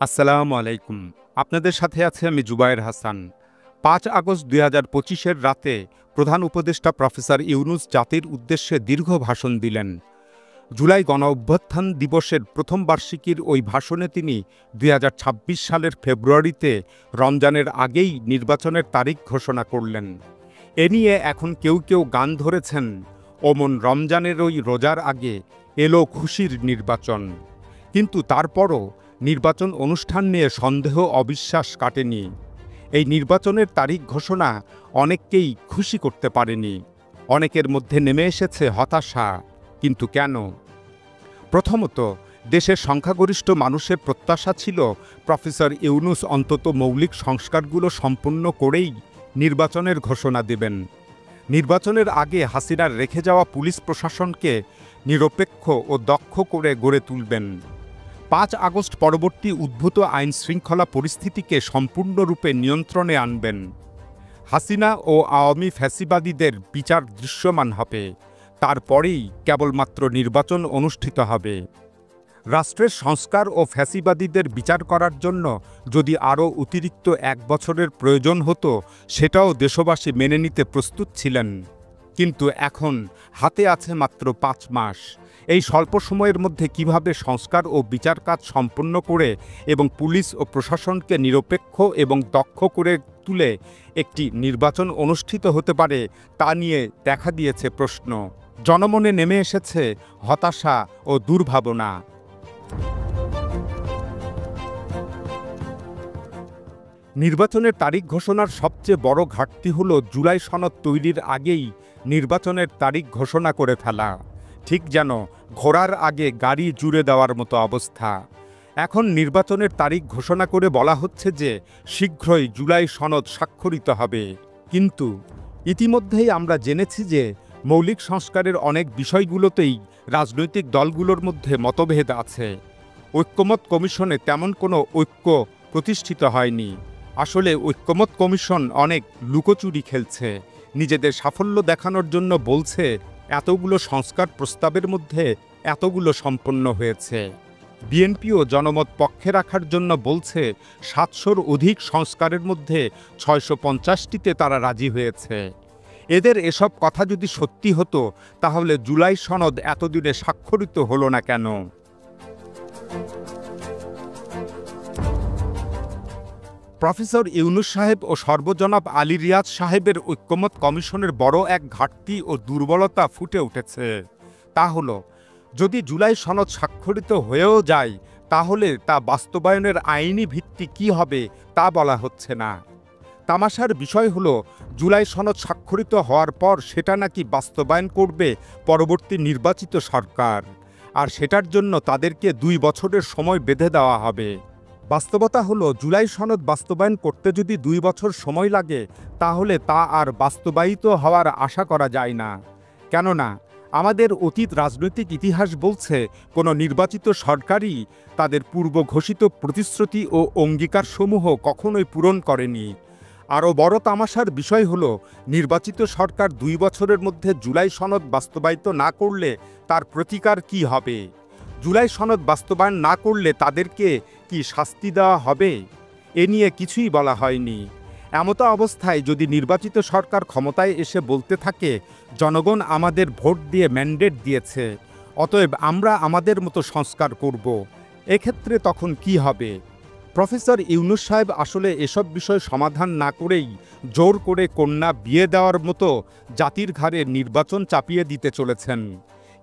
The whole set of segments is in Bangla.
আসসালামু আলাইকুম। আপনাদের সাথে আছে আমি জুবায়ের হাসান। ৫ আগস্ট ২০২৫-এর রাতে প্রধান উপদেষ্টা প্রফেসর ইউনূস জাতির উদ্দেশ্যে দীর্ঘ ভাষণ দিলেন। জুলাই গণঅভ্যুত্থান দিবসের প্রথম বার্ষিকীর ওই ভাষণে তিনি ২০২৬ সালের ফেব্রুয়ারিতে রমজানের আগেই নির্বাচনের তারিখ ঘোষণা করলেন। এ নিয়ে এখন কেউ কেউ গান ধরেছেন, ওমন রমজানের ওই রোজার আগে এলো খুশির নির্বাচন। কিন্তু তারপরও নির্বাচন অনুষ্ঠান নিয়ে সন্দেহ অবিশ্বাস কাটেনি। এই নির্বাচনের তারিখ ঘোষণা অনেককেই খুশি করতে পারেনি। অনেকের মধ্যে নেমে এসেছে হতাশা। কিন্তু কেন? প্রথমত, দেশের সংখ্যাগরিষ্ঠ মানুষের প্রত্যাশা ছিল প্রফেসর ইউনূস অন্তত মৌলিক সংস্কারগুলো সম্পূর্ণ করেই নির্বাচনের ঘোষণা দেবেন। নির্বাচনের আগে হাসিনার রেখে যাওয়া পুলিশ প্রশাসনকে নিরপেক্ষ ও দক্ষ করে গড়ে তুলবেন। ৫ আগস্ট পরবর্তী উদ্ভূত আইন শৃঙ্খলা পরিস্থিতিকে সম্পূর্ণরূপে নিয়ন্ত্রণে আনবেন। হাসিনা ও আওয়ামী ফ্যাসিবাদীদের বিচার দৃশ্যমান হবে। তারপরেই কেবলমাত্র নির্বাচন অনুষ্ঠিত হবে। রাষ্ট্রের সংস্কার ও ফ্যাসিবাদীদের বিচার করার জন্য যদি আরও অতিরিক্ত ১ বছরের প্রয়োজন হতো, সেটাও দেশবাসী মেনে নিতে প্রস্তুত ছিলেন। কিন্তু এখন হাতে আছে মাত্র ৫ মাস। এই স্বল্প সময়ের মধ্যে কিভাবে সংস্কার ও বিচার কাজ সম্পন্ন করে এবং পুলিশ ও প্রশাসনকে নিরপেক্ষ এবং দক্ষ করে তুলে একটি নির্বাচন অনুষ্ঠিত হতে পারে, তা নিয়ে দেখা দিয়েছে প্রশ্ন। জনমনে নেমে এসেছে হতাশা ও দুর্ভাবনা। নির্বাচনের তারিখ ঘোষণার সবচেয়ে বড় ঘাটতি হল জুলাই সনদ তৈরির আগেই নির্বাচনের তারিখ ঘোষণা করে ফেলা। ঠিক যেন ঘোড়ার আগে গাড়ি জুড়ে দেওয়ার মতো অবস্থা। এখন নির্বাচনের তারিখ ঘোষণা করে বলা হচ্ছে যে শীঘ্রই জুলাই সনদ স্বাক্ষরিত হবে। কিন্তু ইতিমধ্যেই আমরা জেনেছি যে মৌলিক সংস্কারের অনেক বিষয়গুলোতেই রাজনৈতিক দলগুলোর মধ্যে মতভেদ আছে। ঐক্যমত কমিশনে তেমন কোনো ঐক্য প্রতিষ্ঠিত হয়নি। আসলে ঐক্যমত কমিশন অনেক লুকোচুরি খেলছে। নিজেদের সাফল্য দেখানোর জন্য বলছে এতগুলো সংস্কার প্রস্তাবের মধ্যে এতগুলো সম্পন্ন হয়েছে। বিএনপিও জনমত পক্ষে রাখার জন্য বলছে ৭০০-র অধিক সংস্কারের মধ্যে ৬৫০টিতে তারা রাজি হয়েছে। এদের এসব কথা যদি সত্যি হতো, তাহলে জুলাই সনদ এতদিনে স্বাক্ষরিত হলো না কেন? প্রফেসর ইউনূস সাহেব ও সর্বজনাব আলী রিয়াজ সাহেবের ঐক্যমত কমিশনের বড় এক ঘাটতি ও দুর্বলতা ফুটে উঠেছে। তা হল, যদি জুলাই সনদ স্বাক্ষরিত হয়েও যায়, তাহলে তা বাস্তবায়নের আইনি ভিত্তি কী হবে তা বলা হচ্ছে না। তামাশার বিষয় হল, জুলাই সনদ স্বাক্ষরিত হওয়ার পর সেটা নাকি বাস্তবায়ন করবে পরবর্তী নির্বাচিত সরকার, আর সেটার জন্য তাদেরকে ২ বছরের সময় বেঁধে দেওয়া হবে। বাস্তবতা হলো, জুলাই সনদ বাস্তবায়ন করতে যদি ২ বছর সময় লাগে, তাহলে তা আর বাস্তবায়িত হওয়ার আশা করা যায় না। কেননা আমাদের অতীত রাজনৈতিক ইতিহাস বলছে, কোনো নির্বাচিত সরকারই তাদের পূর্ব ঘোষিত প্রতিশ্রুতি ও অঙ্গীকারসমূহ কখনোই পূরণ করেনি। আরও বড় তামাশার বিষয় হল, নির্বাচিত সরকার ২ বছরের মধ্যে জুলাই সনদ বাস্তবায়িত না করলে তার প্রতিকার কী হবে? জুলাই সনদ বাস্তবায়ন না করলে তাদেরকে কি শাস্তি দেওয়া হবে? এ নিয়ে কিছুই বলা হয়নি। এমতো অবস্থায় যদি নির্বাচিত সরকার ক্ষমতায় এসে বলতে থাকে, জনগণ আমাদের ভোট দিয়ে ম্যান্ডেট দিয়েছে, অতএব আমরা আমাদের মতো সংস্কার করব, এক্ষেত্রে তখন কি হবে? প্রফেসর ইউনূস সাহেব আসলে এসব বিষয় সমাধান না করেই জোর করে কন্যা বিয়ে দেওয়ার মতো জাতির ঘাড়ে নির্বাচন চাপিয়ে দিতে চলেছেন।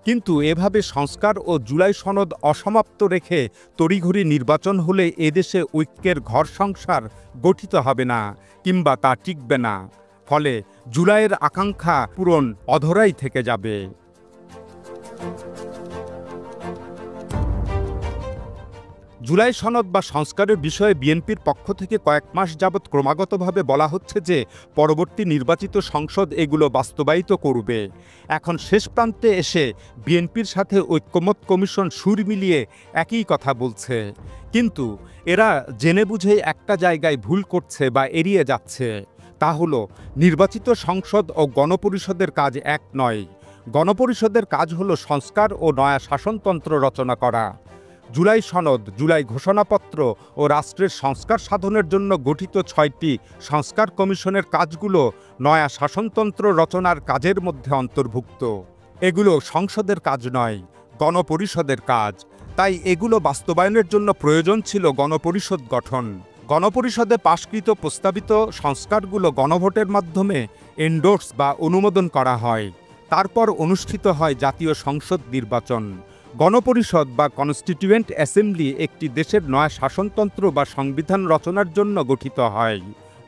কিন্তু এভাবে সংস্কার ও জুলাই সনদ অসমাপ্ত রেখে তড়িঘড়ি নির্বাচন হলে এদেশে ঐক্যের ঘর সংসার গঠিত হবে না, কিংবা তা টিকবে না। ফলে জুলাইয়ের আকাঙ্ক্ষা পূরণ অধরাই থেকে যাবে। জুলাই সনদ বা সংস্কারের বিষয়ে বিএনপির পক্ষ থেকে কয়েক মাস যাবৎ ক্রমাগতভাবে বলা হচ্ছে যে পরবর্তী নির্বাচিত সংসদ এগুলো বাস্তবায়িত করবে। এখন শেষ প্রান্তে এসে বিএনপির সাথে ঐক্যমত কমিশন সুর মিলিয়ে একই কথা বলছে। কিন্তু এরা জেনে বুঝে একটা জায়গায় ভুল করছে বা এড়িয়ে যাচ্ছে। তা হলো, নির্বাচিত সংসদ ও গণপরিষদের কাজ এক নয়। গণপরিষদের কাজ হল সংস্কার ও নয়া শাসনতন্ত্র রচনা করা। জুলাই সনদ, জুলাই ঘোষণাপত্র ও রাষ্ট্রের সংস্কার সাধনের জন্য গঠিত 6টি সংস্কার কমিশনের কাজগুলো নয়া শাসনতন্ত্র রচনার কাজের মধ্যে অন্তর্ভুক্ত। এগুলো সংসদের কাজ নয়, গণপরিষদের কাজ। তাই এগুলো বাস্তবায়নের জন্য প্রয়োজন ছিল গণপরিষদ গঠন। গণপরিষদে পাশকৃত প্রস্তাবিত সংস্কারগুলো গণভোটের মাধ্যমে এন্ডোর্স বা অনুমোদন করা হয়। তারপর অনুষ্ঠিত হয় জাতীয় সংসদ নির্বাচন। গণপরিষদ বা কনস্টিটিউয়েন্ট অ্যাসেম্বলি একটি দেশের নয়া শাসনতন্ত্র বা সংবিধান রচনার জন্য গঠিত হয়।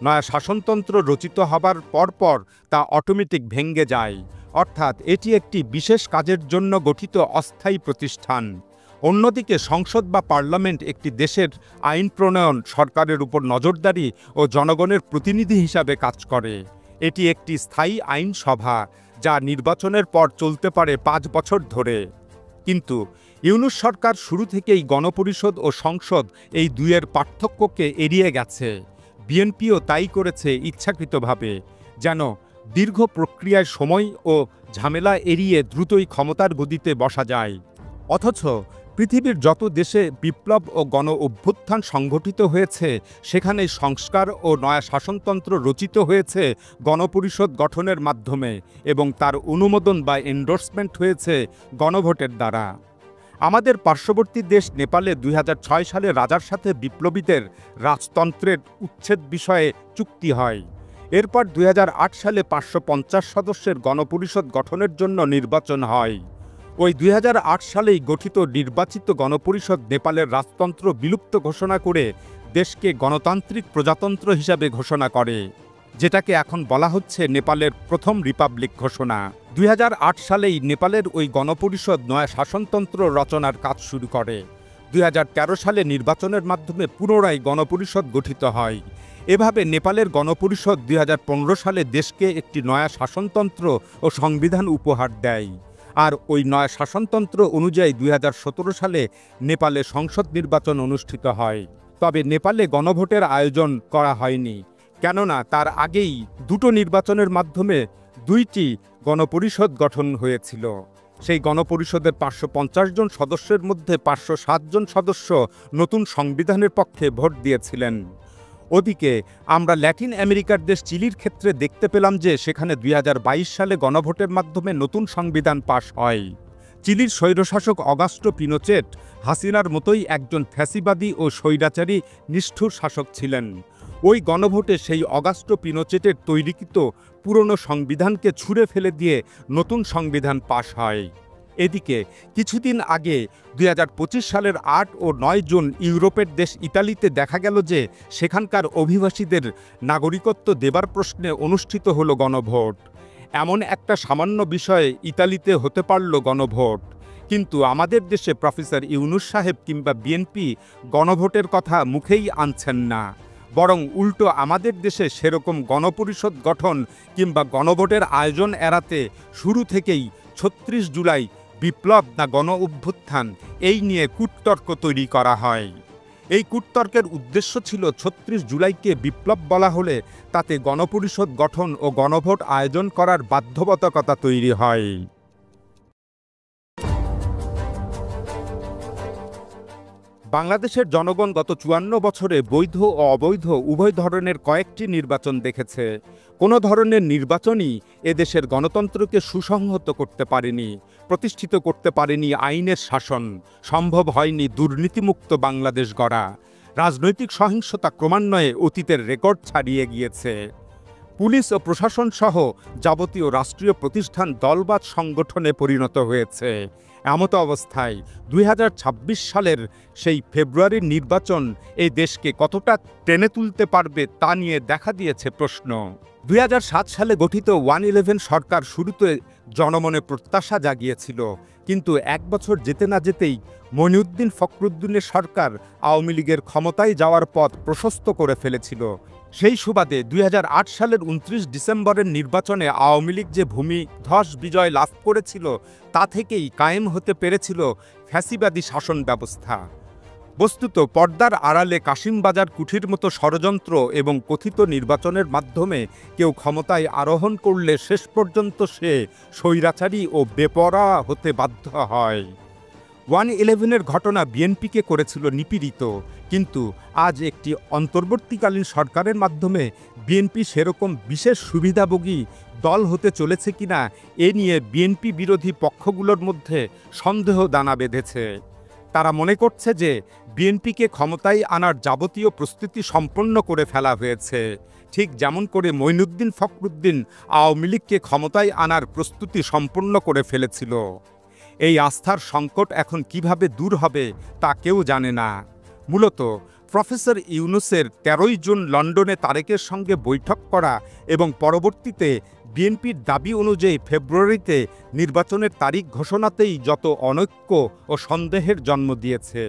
নয়া শাসনতন্ত্র রচিত হবার পরপর তা অটোমেটিক ভেঙে যায়, অর্থাৎ এটি একটি বিশেষ কাজের জন্য গঠিত অস্থায়ী প্রতিষ্ঠান। অন্যদিকে সংসদ বা পার্লামেন্ট একটি দেশের আইন প্রণয়ন, সরকারের উপর নজরদারি ও জনগণের প্রতিনিধি হিসাবে কাজ করে। এটি একটি স্থায়ী আইনসভা যা নির্বাচনের পর চলতে পারে 5 বছর ধরে। কিন্তু ইউনূস সরকার শুরু থেকেই গণপরিষদ ও সংসদ এই দুইয়ের পার্থক্যকে এড়িয়ে গেছে। বিএনপিও তাই করেছে ইচ্ছাকৃতভাবে, যেন দীর্ঘ প্রক্রিয়ায় সময় ও ঝামেলা এড়িয়ে দ্রুতই ক্ষমতার গদিতে বসা যায়। অথচ পৃথিবীর যত দেশে বিপ্লব ও গণ অভ্যুত্থান সংঘটিত হয়েছে সেখানে সংস্কার ও নয়া শাসনতন্ত্র রচিত হয়েছে গণপরিষদ গঠনের মাধ্যমে এবং তার অনুমোদন বা এন্ডোর্সমেন্ট হয়েছে গণভোটের দ্বারা। আমাদের পার্শ্ববর্তী দেশ নেপালে 2006 সালে রাজার সাথে বিপ্লবীদের রাজতন্ত্রের উচ্ছেদ বিষয়ে চুক্তি হয়। এরপর 2008 সালে 550 সদস্যের গণপরিষদ গঠনের জন্য নির্বাচন হয়। ওই 2008 সালেই গঠিত নির্বাচিত গণপরিষদ নেপালের রাজতন্ত্র বিলুপ্ত ঘোষণা করে দেশকে গণতান্ত্রিক প্রজাতন্ত্র হিসাবে ঘোষণা করে, যেটাকে এখন বলা হচ্ছে নেপালের প্রথম রিপাবলিক ঘোষণা। 2008 সালেই নেপালের ওই গণপরিষদ নয়া শাসনতন্ত্র রচনার কাজ শুরু করে। 2013 সালে নির্বাচনের মাধ্যমে পুনরায় গণপরিষদ গঠিত হয়। এভাবে নেপালের গণপরিষদ 2015 সালে দেশকে একটি নয়া শাসনতন্ত্র ও সংবিধান উপহার দেয়। আর ওই নয়া শাসনতন্ত্র অনুযায়ী 2017 সালে নেপালে সংসদ নির্বাচন অনুষ্ঠিত হয়। তবে নেপালে গণভোটের আয়োজন করা হয়নি, কেননা তার আগেই দুটো নির্বাচনের মাধ্যমে 2টি গণপরিষদ গঠন হয়েছিল। সেই গণপরিষদের 550 জন সদস্যের মধ্যে 507 জন সদস্য নতুন সংবিধানের পক্ষে ভোট দিয়েছিলেন। ওদিকে আমরা ল্যাটিন আমেরিকার দেশ চিলির ক্ষেত্রে দেখতে পেলাম যে সেখানে 2022 সালে গণভোটের মাধ্যমে নতুন সংবিধান পাশ হয়। চিলির স্বৈরশাসক অগাস্টো পিনোচেট হাসিনার মতোই একজন ফ্যাসিবাদী ও স্বৈরাচারী নিষ্ঠুর শাসক ছিলেন। ওই গণভোটে সেই অগাস্টো পিনোচেটের তৈরিকৃত পুরনো সংবিধানকে ছুঁড়ে ফেলে দিয়ে নতুন সংবিধান পাশ হয়। এদিকে কিছুদিন আগে 2025 সালের 8 ও 9 জুন ইউরোপের দেশ ইতালিতে দেখা গেল যে সেখানকার অভিবাসীদের নাগরিকত্ব দেবার প্রশ্নে অনুষ্ঠিত হলো গণভোট। এমন একটা সামান্য বিষয়ে ইতালিতে হতে পারল গণভোট, কিন্তু আমাদের দেশে প্রফেসর ইউনূস সাহেব কিংবা বিএনপি গণভোটের কথা মুখেই আনছেন না, বরং উল্টো আমাদের দেশে সেরকম গণপরিষদ গঠন কিংবা গণভোটের আয়োজন এড়াতে শুরু থেকেই 36 জুলাই বিপ্লব না গণ অভ্যুত্থান এই নিয়ে কূটতর্ক তৈরি করা হয়। এই কূটতর্কের উদ্দেশ্য ছিল 36 জুলাইকে বিপ্লব বলা হলে তাতে গণপরিষদ গঠন ও গণভোট আয়োজন করার বাধ্যবাধকতা তৈরি হয়। বাংলাদেশের জনগণ গত 54 বছরে বৈধ ও অবৈধ উভয় ধরনের কয়েকটি নির্বাচন দেখেছে। কোনো ধরনের নির্বাচনই এদেশের গণতন্ত্রকে সুসংহত করতে পারেনি, প্রতিষ্ঠিত করতে পারেনি আইনের শাসন, সম্ভব হয়নি দুর্নীতিমুক্ত বাংলাদেশ গড়া। রাজনৈতিক সহিংসতা ক্রমান্বয়ে অতীতের রেকর্ড ছাড়িয়ে গিয়েছে। পুলিশ ও প্রশাসন সহ যাবতীয় রাষ্ট্রীয় প্রতিষ্ঠান দলবাজ সংগঠনে পরিণত হয়েছে। এমত অবস্থায় 2026 সালের সেই ফেব্রুয়ারির নির্বাচন এই দেশকে কতটা টেনে তুলতে পারবে তা নিয়ে দেখা দিয়েছে প্রশ্ন। 2007 সালে গঠিত 111 সরকার শুরুতে জনমনে প্রত্যাশা জাগিয়েছিল, কিন্তু 1 বছর যেতে না যেতেই মনিউদ্দিন ফখরুদ্দিনের সরকার আওয়ামী লীগের ক্ষমতায় যাওয়ার পথ প্রশস্ত করে ফেলেছিল। সেই সুবাদে 2008 সালের 29 ডিসেম্বরের নির্বাচনে আওয়ামী লীগ যে ভূমিধস বিজয় লাভ করেছিল তা থেকেই কায়েম হতে পেরেছিল ফ্যাসিবাদী শাসন ব্যবস্থা। বস্তুত পর্দার আড়ালে কাশিমবাজার কুঠির মতো ষড়যন্ত্র এবং কথিত নির্বাচনের মাধ্যমে কেউ ক্ষমতায় আরোহণ করলে শেষ পর্যন্ত সে স্বৈরাচারী ও বেপরোয়া হতে বাধ্য হয়। 1/11-এর ঘটনা বিএনপিকে করেছিল নিপীড়িত, কিন্তু আজ একটি অন্তর্বর্তীকালীন সরকারের মাধ্যমে বিএনপি সেরকম বিশেষ সুবিধাভোগী দল হতে চলেছে কিনা এ নিয়ে বিএনপি বিরোধী পক্ষগুলোর মধ্যে সন্দেহ দানা বেঁধেছে। তারা মনে করছে যে বিএনপিকে ক্ষমতায় আনার যাবতীয় প্রস্তুতি সম্পন্ন করে ফেলা হয়েছে, ঠিক যেমন করে মঈনুদ্দিন ফখরুদ্দিন আওয়ামী লীগকে ক্ষমতায় আনার প্রস্তুতি সম্পন্ন করে ফেলেছিল। এই আস্থার সংকট এখন কিভাবে দূর হবে তা কেউ জানে না। মূলত প্রফেসর ইউনূসের 13ই জুন লন্ডনে তারেকের সঙ্গে বৈঠক করা এবং পরবর্তীতে বিএনপির দাবি অনুযায়ী ফেব্রুয়ারিতে নির্বাচনের তারিখ ঘোষণাতেই যত অনৈক্য ও সন্দেহের জন্ম দিয়েছে।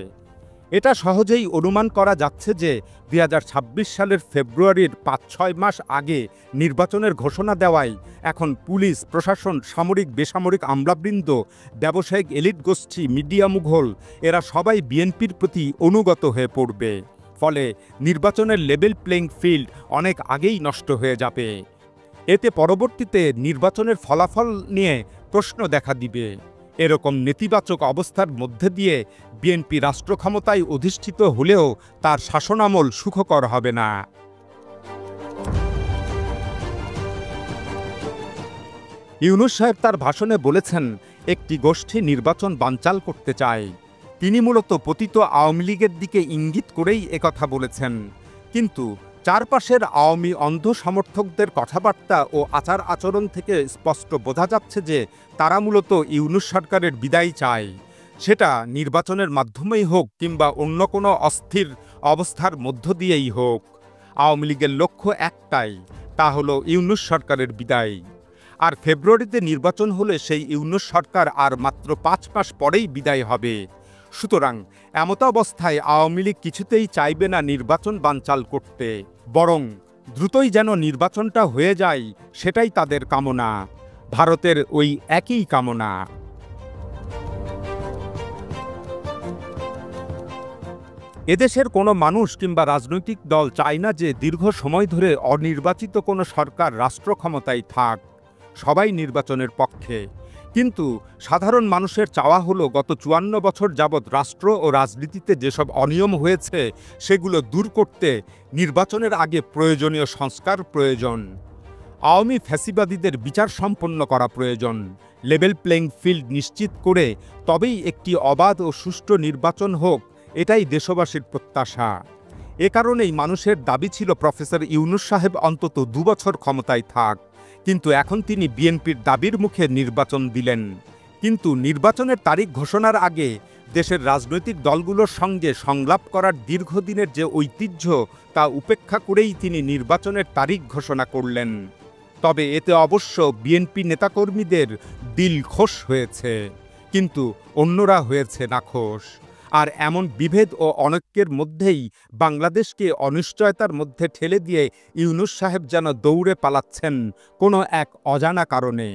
এটা সহজেই অনুমান করা যাচ্ছে যে 2026 সালের ফেব্রুয়ারির 5-6 মাস আগে নির্বাচনের ঘোষণা দেওয়ায় এখন পুলিশ প্রশাসন, সামরিক বেসামরিক আমলাবৃন্দ, ব্যবসায়িক এলিট গোষ্ঠী, মিডিয়া মুঘল এরা সবাই বিএনপির প্রতি অনুগত হয়ে পড়বে। ফলে নির্বাচনের লেভেল প্লেইং ফিল্ড অনেক আগেই নষ্ট হয়ে যাবে। এতে পরবর্তীতে নির্বাচনের ফলাফল নিয়ে প্রশ্ন দেখা দিবে। এরকম নেতিবাচক অবস্থার মধ্যে দিয়ে বিএনপি রাষ্ট্র ক্ষমতায় অধিষ্ঠিত হলেও তার শাসনামল সুখকর হবে না। ইউনূস সাহেব তার ভাষণে বলেছেন, একটি গোষ্ঠী নির্বাচন বানচাল করতে চায়। তিনি মূলত পতিত আওয়ামী লীগের দিকে ইঙ্গিত করেই একথা বলেছেন, কিন্তু চারপাশের আওয়ামী অন্ধ সমর্থকদের কথাবার্তা ও আচার আচরণ থেকে স্পষ্ট বোঝা যাচ্ছে যে তারা মূলত ইউনূস সরকারের বিদায় চায়, সেটা নির্বাচনের মাধ্যমেই হোক কিংবা অন্য কোনো অস্থির অবস্থার মধ্য দিয়েই হোক। আওয়ামী লীগের লক্ষ্য একটাই, তা হলো ইউনূস সরকারের বিদায়। আর ফেব্রুয়ারিতে নির্বাচন হলে সেই ইউনূস সরকার আর মাত্র 5 মাস পরেই বিদায় হবে। সুতরাং এমতাবস্থায় আওয়ামী লীগ কিছুতেই চাইবে না নির্বাচন বানচাল করতে, বরং দ্রুতই যেন নির্বাচনটা হয়ে যায় সেটাই তাদের কামনা, ভারতের ওই একই কামনা। এদেশের কোনো মানুষ কিংবা রাজনৈতিক দল চায় না যে দীর্ঘ সময় ধরে অনির্বাচিত কোনো সরকার রাষ্ট্র ক্ষমতায় থাক। সবাই নির্বাচনের পক্ষে, কিন্তু সাধারণ মানুষের চাওয়া হলো গত 54 বছর যাবৎ রাষ্ট্র ও রাজনীতিতে যেসব অনিয়ম হয়েছে সেগুলো দূর করতে নির্বাচনের আগে প্রয়োজনীয় সংস্কার প্রয়োজন। আওয়ামী ফ্যাসিবাদীদের বিচার সম্পন্ন করা প্রয়োজন। লেভেল প্লেইং ফিল্ড নিশ্চিত করে তবেই একটি অবাধ ও সুষ্ঠু নির্বাচন হোক, এটাই দেশবাসীর প্রত্যাশা। এ কারণেই মানুষের দাবি ছিল প্রফেসর ইউনূস সাহেব অন্তত 2 বছর ক্ষমতায় থাক, কিন্তু এখন তিনি বিএনপির দাবির মুখে নির্বাচন দিলেন। কিন্তু নির্বাচনের তারিখ ঘোষণার আগে দেশের রাজনৈতিক দলগুলোর সঙ্গে সংলাপ করার দীর্ঘদিনের যে ঐতিহ্য তা উপেক্ষা করেই তিনি নির্বাচনের তারিখ ঘোষণা করলেন। তবে এতে অবশ্য বিএনপি নেতাকর্মীদের দিল খোশ হয়েছে, কিন্তু অন্যরা হয়েছে নাখোশ। আর এমন বিভেদ ও অনৈক্যের মধ্যেই বাংলাদেশকে অনিশ্চয়তার মধ্যে ঠেলে দিয়ে ইউনূস সাহেব যেন দৌড়ে পালাচ্ছেন কোনো এক অজানা কারণে।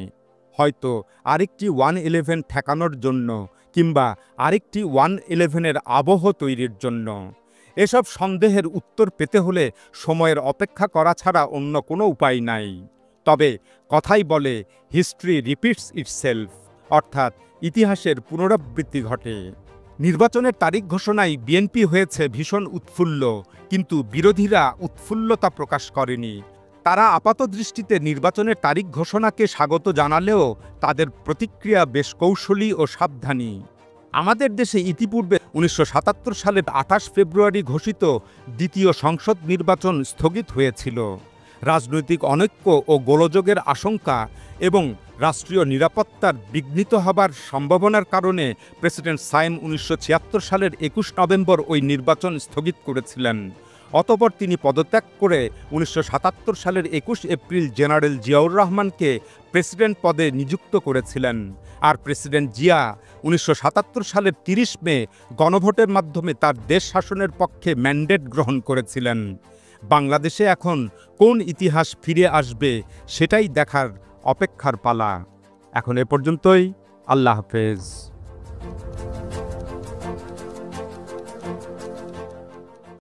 হয়তো আরেকটি 1/11 ঠেকানোর জন্য, কিংবা আরেকটি 1/11-এর আবহ তৈরির জন্য। এসব সন্দেহের উত্তর পেতে হলে সময়ের অপেক্ষা করা ছাড়া অন্য কোনো উপায় নাই। তবে কথাই বলে, হিস্ট্রি রিপিটস ইটসেলফ, অর্থাৎ ইতিহাসের পুনরাবৃত্তি ঘটে। নির্বাচনের তারিখ ঘোষণায় বিএনপি হয়েছে ভীষণ উৎফুল্ল, কিন্তু বিরোধীরা উৎফুল্লতা প্রকাশ করেনি। তারা আপাতদৃষ্টিতে নির্বাচনের তারিখ ঘোষণাকে স্বাগত জানালেও তাদের প্রতিক্রিয়া বেশ কৌশলী ও সাবধানী। আমাদের দেশে ইতিপূর্বে 1977 সালের 28 ফেব্রুয়ারি ঘোষিত দ্বিতীয় সংসদ নির্বাচন স্থগিত হয়েছিল। রাজনৈতিক অনৈক্য ও গোলযোগের আশঙ্কা এবং রাষ্ট্রীয় নিরাপত্তার বিঘ্নিত হবার সম্ভাবনার কারণে প্রেসিডেন্ট সায়েম 1976 সালের 21 নভেম্বর ওই নির্বাচন স্থগিত করেছিলেন। অতঃপর তিনি পদত্যাগ করে 1977 সালের 21 এপ্রিল জেনারেল জিয়াউর রহমানকে প্রেসিডেন্ট পদে নিযুক্ত করেছিলেন। আর প্রেসিডেন্ট জিয়া 1977 সালের 30 মে গণভোটের মাধ্যমে তার দেশ শাসনের পক্ষে ম্যান্ডেট গ্রহণ করেছিলেন। বাংলাদেশে এখন কোন ইতিহাস ফিরে আসবে সেটাই দেখার অপেক্ষার পালা। এখন এ পর্যন্তই। আল্লাহ হাফেজ।